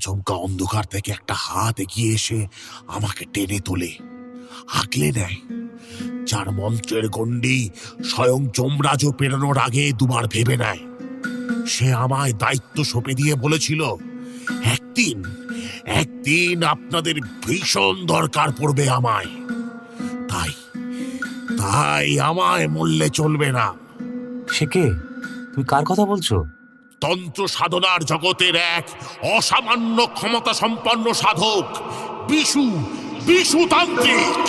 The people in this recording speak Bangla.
আচমকা অন্ধকার থেকে একটা হাত এগিয়ে এসে আমাকে টেনে তোলে, আগলে নেয়। যার মন্ত্রের গণ্ডি স্বয়ং যমরাজও পেরোনোর আগে দুবার ভেবে নেয়। সে আমায় দায়িত্ব সঁপে দিয়ে বলেছিল, একদিন একদিন আপনাদের ভীষণ দরকার পড়বে আমায়, তাই তাই আমায় মরলে চলবে না। সে কে? তুমি কার কথা বলছো? তন্ত্র সাধনার জগতের এক অসামান্য ক্ষমতা সম্পন্ন সাধক, বিশু তান্ত্রিক।